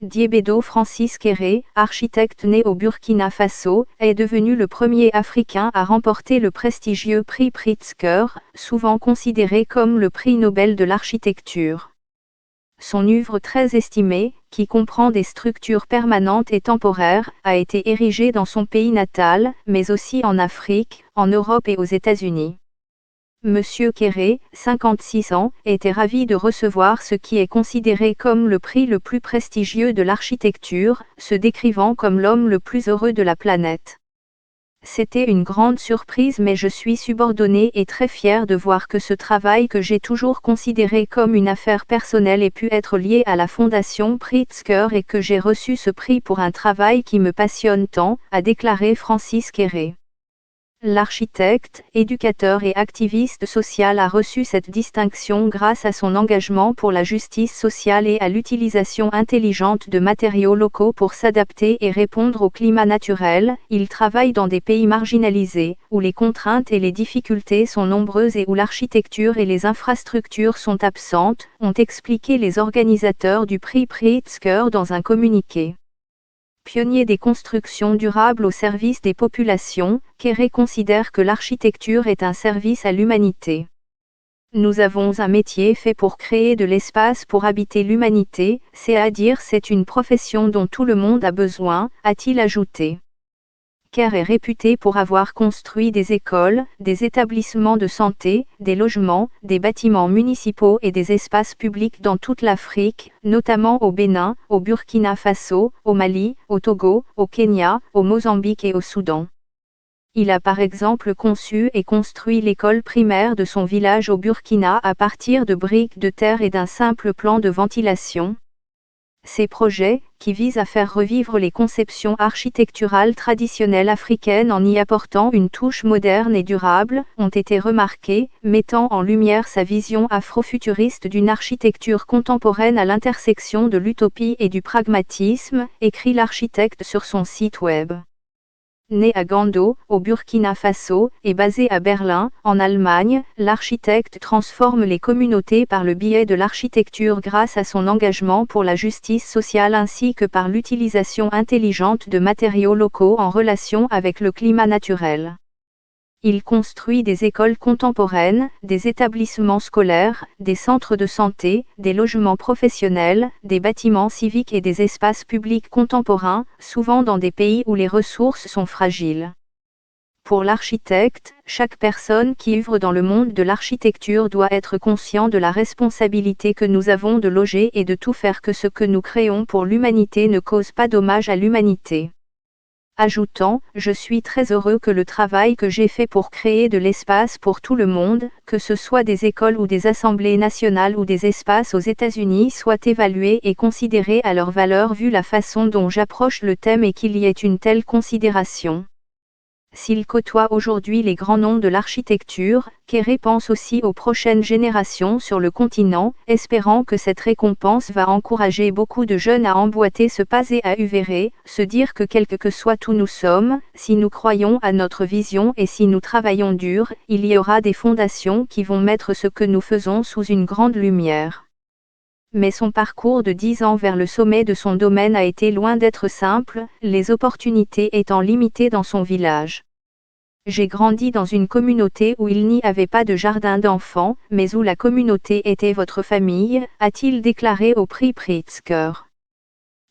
Diébedo Francis Kéré, architecte né au Burkina Faso, est devenu le premier Africain à remporter le prestigieux prix Pritzker, souvent considéré comme le prix Nobel de l'architecture. Son œuvre très estimée, qui comprend des structures permanentes et temporaires, a été érigée dans son pays natal, mais aussi en Afrique, en Europe et aux États-Unis. Monsieur Kéré, 56 ans, était ravi de recevoir ce qui est considéré comme le prix le plus prestigieux de l'architecture, se décrivant comme l'homme le plus heureux de la planète. C'était une grande surprise, mais je suis subordonné et très fier de voir que ce travail que j'ai toujours considéré comme une affaire personnelle ait pu être lié à la fondation Pritzker et que j'ai reçu ce prix pour un travail qui me passionne tant, a déclaré Francis Kéré. L'architecte, éducateur et activiste social a reçu cette distinction grâce à son engagement pour la justice sociale et à l'utilisation intelligente de matériaux locaux pour s'adapter et répondre au climat naturel. Il travaille dans des pays marginalisés, où les contraintes et les difficultés sont nombreuses et où l'architecture et les infrastructures sont absentes, ont expliqué les organisateurs du prix Pritzker dans un communiqué. Pionnier des constructions durables au service des populations, Kéré considère que l'architecture est un service à l'humanité. Nous avons un métier fait pour créer de l'espace pour habiter l'humanité, c'est-à-dire c'est une profession dont tout le monde a besoin, a-t-il ajouté. Kéré est réputé pour avoir construit des écoles, des établissements de santé, des logements, des bâtiments municipaux et des espaces publics dans toute l'Afrique, notamment au Bénin, au Burkina Faso, au Mali, au Togo, au Kenya, au Mozambique et au Soudan. Il a par exemple conçu et construit l'école primaire de son village au Burkina à partir de briques de terre et d'un simple plan de ventilation. Ces projets, qui visent à faire revivre les conceptions architecturales traditionnelles africaines en y apportant une touche moderne et durable, ont été remarqués, mettant en lumière sa vision afrofuturiste d'une architecture contemporaine à l'intersection de l'utopie et du pragmatisme, écrit l'architecte sur son site web. Né à Gando, au Burkina Faso, et basé à Berlin, en Allemagne, l'architecte transforme les communautés par le biais de l'architecture grâce à son engagement pour la justice sociale ainsi que par l'utilisation intelligente de matériaux locaux en relation avec le climat naturel. Il construit des écoles contemporaines, des établissements scolaires, des centres de santé, des logements professionnels, des bâtiments civiques et des espaces publics contemporains, souvent dans des pays où les ressources sont fragiles. Pour l'architecte, chaque personne qui œuvre dans le monde de l'architecture doit être conscient de la responsabilité que nous avons de loger et de tout faire que ce que nous créons pour l'humanité ne cause pas dommage à l'humanité. Ajoutant, je suis très heureux que le travail que j'ai fait pour créer de l'espace pour tout le monde, que ce soit des écoles ou des assemblées nationales ou des espaces aux États-Unis, soit évalué et considéré à leur valeur vu la façon dont j'approche le thème et qu'il y ait une telle considération. S'il côtoie aujourd'hui les grands noms de l'architecture, Kéré pense aussi aux prochaines générations sur le continent, espérant que cette récompense va encourager beaucoup de jeunes à emboîter ce pas et à œuvrer, se dire que quel que soit où nous sommes, si nous croyons à notre vision et si nous travaillons dur, il y aura des fondations qui vont mettre ce que nous faisons sous une grande lumière. Mais son parcours de 10 ans vers le sommet de son domaine a été loin d'être simple, les opportunités étant limitées dans son village. J'ai grandi dans une communauté où il n'y avait pas de jardin d'enfants, mais où la communauté était votre famille, a-t-il déclaré au prix Pritzker.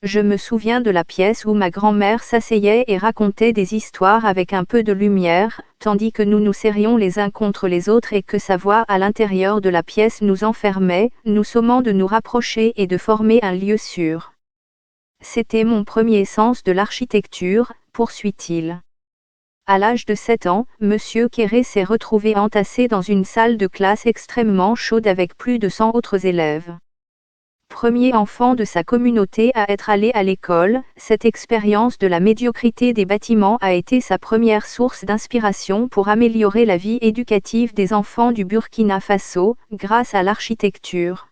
Je me souviens de la pièce où ma grand-mère s'asseyait et racontait des histoires avec un peu de lumière, tandis que nous nous serrions les uns contre les autres et que sa voix à l'intérieur de la pièce nous enfermait, nous sommant de nous rapprocher et de former un lieu sûr. C'était mon premier sens de l'architecture, poursuit-il. À l'âge de 7 ans, Monsieur Kéré s'est retrouvé entassé dans une salle de classe extrêmement chaude avec plus de 100 autres élèves. Premier enfant de sa communauté à être allé à l'école, cette expérience de la médiocrité des bâtiments a été sa première source d'inspiration pour améliorer la vie éducative des enfants du Burkina Faso, grâce à l'architecture.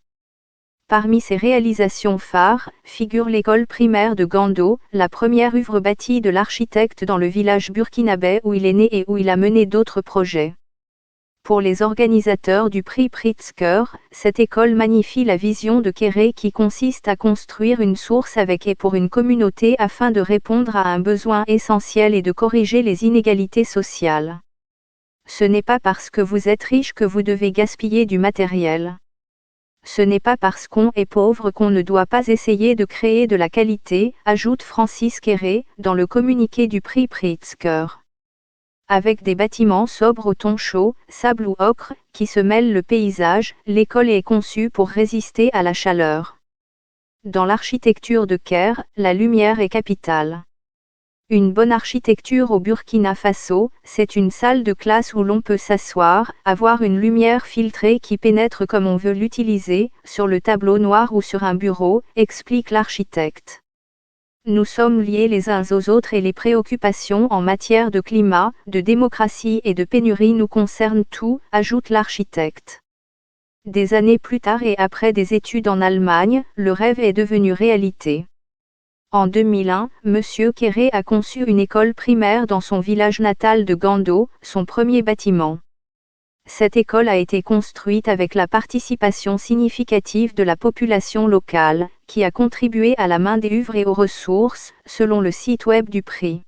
Parmi ses réalisations phares, figure l'école primaire de Gando, la première œuvre bâtie de l'architecte dans le village burkinabé où il est né et où il a mené d'autres projets. Pour les organisateurs du prix Pritzker, cette école magnifie la vision de Kéré qui consiste à construire une source avec et pour une communauté afin de répondre à un besoin essentiel et de corriger les inégalités sociales. Ce n'est pas parce que vous êtes riche que vous devez gaspiller du matériel. Ce n'est pas parce qu'on est pauvre qu'on ne doit pas essayer de créer de la qualité, ajoute Francis Kéré, dans le communiqué du prix Pritzker. Avec des bâtiments sobres au ton chaud, sable ou ocre, qui se mêlent le paysage, l'école est conçue pour résister à la chaleur. Dans l'architecture de Caire, la lumière est capitale. Une bonne architecture au Burkina Faso, c'est une salle de classe où l'on peut s'asseoir, avoir une lumière filtrée qui pénètre comme on veut l'utiliser, sur le tableau noir ou sur un bureau, explique l'architecte. Nous sommes liés les uns aux autres et les préoccupations en matière de climat, de démocratie et de pénurie nous concernent tous, ajoute l'architecte. Des années plus tard et après des études en Allemagne, le rêve est devenu réalité. En 2001, M. Kéré a conçu une école primaire dans son village natal de Gando, son premier bâtiment. Cette école a été construite avec la participation significative de la population locale, qui a contribué à la main-d'œuvre et aux ressources, selon le site web du prix.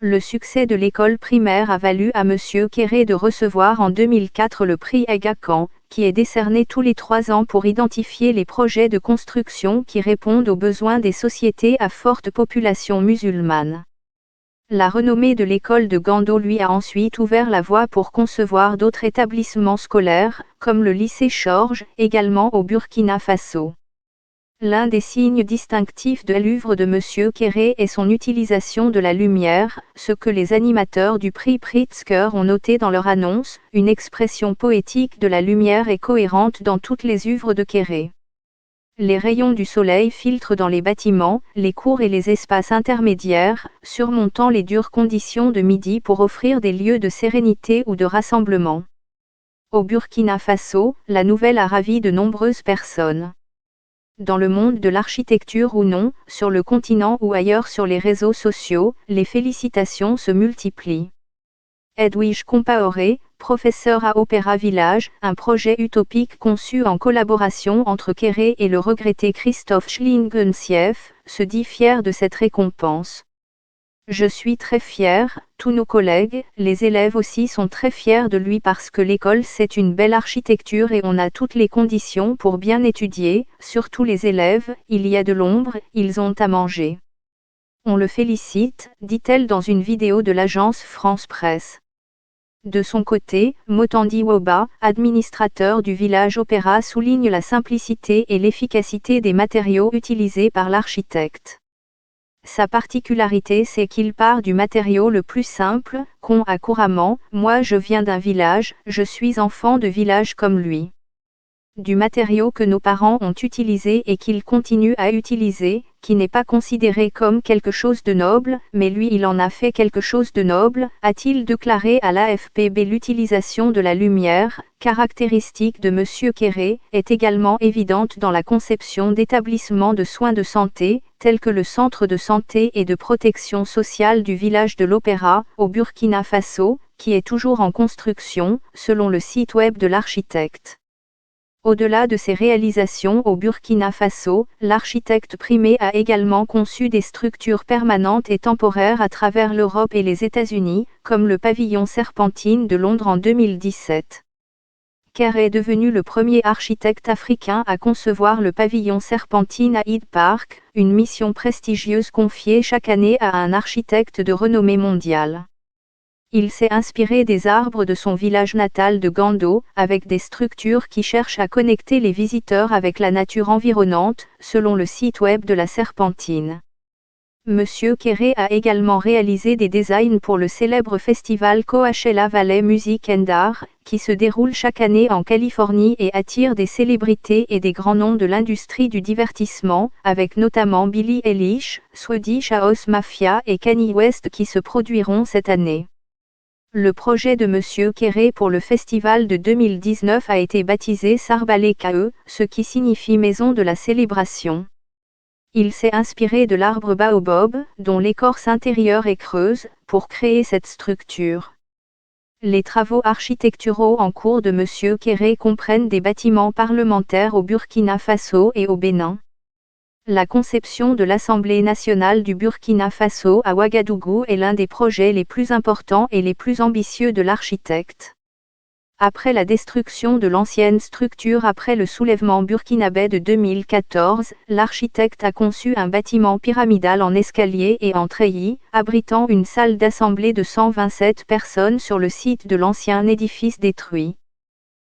Le succès de l'école primaire a valu à M. Kéré de recevoir en 2004 le prix Aga Khan, qui est décerné tous les 3 ans pour identifier les projets de construction qui répondent aux besoins des sociétés à forte population musulmane. La renommée de l'école de Gando lui a ensuite ouvert la voie pour concevoir d'autres établissements scolaires, comme le lycée Chorges, également au Burkina Faso. L'un des signes distinctifs de l'œuvre de M. Kéré est son utilisation de la lumière, ce que les animateurs du prix Pritzker ont noté dans leur annonce, une expression poétique de la lumière est cohérente dans toutes les œuvres de Kéré. Les rayons du soleil filtrent dans les bâtiments, les cours et les espaces intermédiaires, surmontant les dures conditions de midi pour offrir des lieux de sérénité ou de rassemblement. Au Burkina Faso, la nouvelle a ravi de nombreuses personnes. Dans le monde de l'architecture ou non, sur le continent ou ailleurs sur les réseaux sociaux, les félicitations se multiplient. Edwige Compaoré, professeur à Opéra Village, un projet utopique conçu en collaboration entre Kéré et le regretté Christophe Schlingensieff, se dit fier de cette récompense. Je suis très fier, tous nos collègues, les élèves aussi sont très fiers de lui parce que l'école c'est une belle architecture et on a toutes les conditions pour bien étudier, surtout les élèves, il y a de l'ombre, ils ont à manger. On le félicite, dit-elle dans une vidéo de l'agence France Presse. De son côté, Motandi Woba, administrateur du village Opéra, souligne la simplicité et l'efficacité des matériaux utilisés par l'architecte. Sa particularité c'est qu'il part du matériau le plus simple, qu'on a couramment, moi je viens d'un village, je suis enfant de village comme lui. Du matériau que nos parents ont utilisé et qu'ils continuent à utiliser, qui n'est pas considéré comme quelque chose de noble, mais lui il en a fait quelque chose de noble, a-t-il déclaré à l'AFP. L'utilisation de la lumière, caractéristique de M. Kéré, est également évidente dans la conception d'établissements de soins de santé, tels que le centre de santé et de protection sociale du village de l'Opéra, au Burkina Faso, qui est toujours en construction, selon le site web de l'architecte. Au-delà de ses réalisations au Burkina Faso, l'architecte primé a également conçu des structures permanentes et temporaires à travers l'Europe et les États-Unis, comme le pavillon Serpentine de Londres en 2017. Kéré est devenu le premier architecte africain à concevoir le pavillon Serpentine à Hyde Park, une mission prestigieuse confiée chaque année à un architecte de renommée mondiale. Il s'est inspiré des arbres de son village natal de Gando, avec des structures qui cherchent à connecter les visiteurs avec la nature environnante, selon le site web de la Serpentine. Monsieur Kéré a également réalisé des designs pour le célèbre festival Coachella Valley Music and Art, qui se déroule chaque année en Californie et attire des célébrités et des grands noms de l'industrie du divertissement, avec notamment Billie Eilish, Swedish House Mafia et Kanye West qui se produiront cette année. Le projet de M. Kéré pour le festival de 2019 a été baptisé Sarbale KE, ce qui signifie maison de la célébration. Il s'est inspiré de l'arbre baobab, dont l'écorce intérieure est creuse, pour créer cette structure. Les travaux architecturaux en cours de M. Kéré comprennent des bâtiments parlementaires au Burkina Faso et au Bénin. La conception de l'Assemblée nationale du Burkina Faso à Ouagadougou est l'un des projets les plus importants et les plus ambitieux de l'architecte. Après la destruction de l'ancienne structure après le soulèvement burkinabé de 2014, l'architecte a conçu un bâtiment pyramidal en escalier et en treillis, abritant une salle d'assemblée de 127 personnes sur le site de l'ancien édifice détruit.